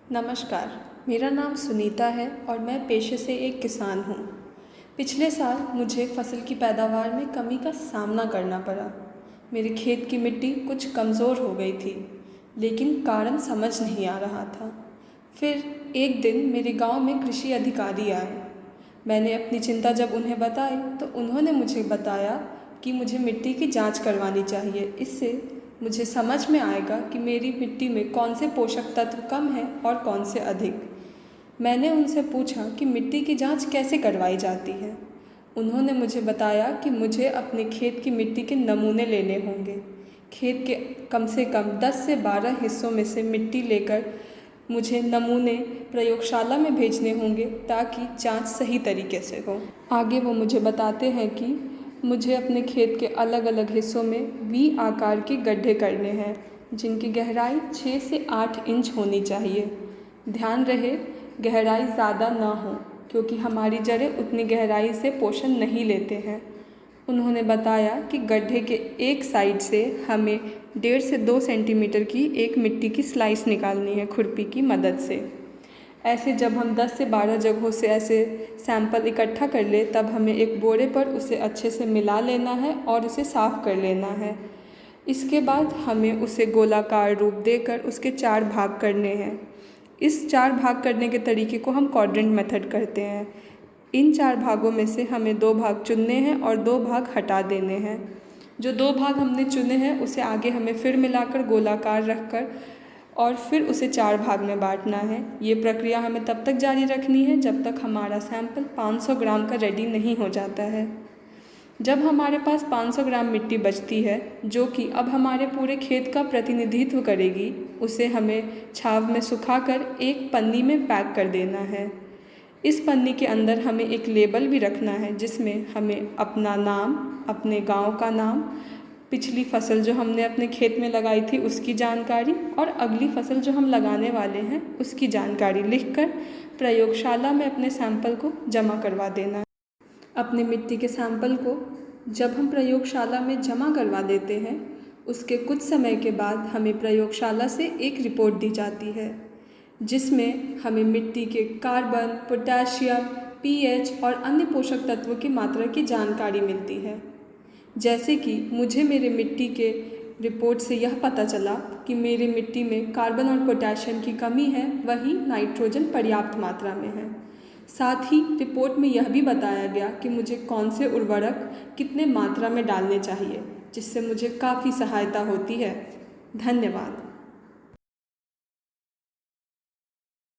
नमस्कार, मेरा नाम सुनीता है और मैं पेशे से एक किसान हूँ। पिछले साल मुझे फसल की पैदावार में कमी का सामना करना पड़ा। मेरे खेत की मिट्टी कुछ कमज़ोर हो गई थी, लेकिन कारण समझ नहीं आ रहा था। फिर एक दिन मेरे गांव में कृषि अधिकारी आए। मैंने अपनी चिंता जब उन्हें बताई तो उन्होंने मुझे बताया कि मुझे मिट्टी की जांच करवानी चाहिए। इससे मुझे समझ में आएगा कि मेरी मिट्टी में कौन से पोषक तत्व कम हैं और कौन से अधिक। मैंने उनसे पूछा कि मिट्टी की जांच कैसे करवाई जाती है। उन्होंने मुझे बताया कि मुझे अपने खेत की मिट्टी के नमूने लेने होंगे। खेत के कम से कम 10 से 12 हिस्सों में से मिट्टी लेकर मुझे नमूने प्रयोगशाला में भेजने होंगे ताकि जांच सही तरीके से हो। आगे वो मुझे बताते हैं कि मुझे अपने खेत के अलग अलग हिस्सों में वी आकार के गड्ढे करने हैं, जिनकी गहराई 6 से 8 इंच होनी चाहिए। ध्यान रहे गहराई ज़्यादा ना हो, क्योंकि हमारी जड़ें उतनी गहराई से पोषण नहीं लेते हैं। उन्होंने बताया कि गड्ढे के एक साइड से हमें 1.5 से 2 सेंटीमीटर की एक मिट्टी की स्लाइस निकालनी है खुरपी की मदद से। ऐसे जब हम 10 से 12 जगहों से ऐसे सैंपल इकट्ठा कर ले, तब हमें एक बोरे पर उसे अच्छे से मिला लेना है और उसे साफ़ कर लेना है। इसके बाद हमें उसे गोलाकार रूप देकर उसके 4 भाग करने हैं। इस 4 भाग करने के तरीके को हम क्वाड्रेंट मेथड कहते हैं। इन 4 भागों में से हमें 2 भाग चुनने हैं और 2 भाग हटा देने हैं। जो 2 भाग हमने चुने हैं उसे आगे हमें फिर मिलाकर गोलाकार रखकर और फिर उसे 4 भाग में बांटना है। ये प्रक्रिया हमें तब तक जारी रखनी है जब तक हमारा सैंपल 500 ग्राम का रेडी नहीं हो जाता है। जब हमारे पास 500 ग्राम मिट्टी बचती है, जो कि अब हमारे पूरे खेत का प्रतिनिधित्व करेगी, उसे हमें छाव में सुखाकर एक पन्नी में पैक कर देना है। इस पन्नी के अंदर हमें एक लेबल भी रखना है, जिसमें हमें अपना नाम, अपने गांव का नाम, पिछली फसल जो हमने अपने खेत में लगाई थी उसकी जानकारी और अगली फसल जो हम लगाने वाले हैं उसकी जानकारी लिखकर प्रयोगशाला में अपने सैंपल को जमा करवा देना है। अपने मिट्टी के सैंपल को जब हम प्रयोगशाला में जमा करवा देते हैं, उसके कुछ समय के बाद हमें प्रयोगशाला से एक रिपोर्ट दी जाती है, जिसमें हमें मिट्टी के कार्बन, पोटेशियम, पीएच और अन्य पोषक तत्वों की मात्रा की जानकारी मिलती है। जैसे कि मुझे मेरे मिट्टी के रिपोर्ट से यह पता चला कि मेरी मिट्टी में कार्बन और पोटेशियम की कमी है, वहीं नाइट्रोजन पर्याप्त मात्रा में है। साथ ही रिपोर्ट में यह भी बताया गया कि मुझे कौन से उर्वरक कितने मात्रा में डालने चाहिए, जिससे मुझे काफ़ी सहायता होती है। धन्यवाद।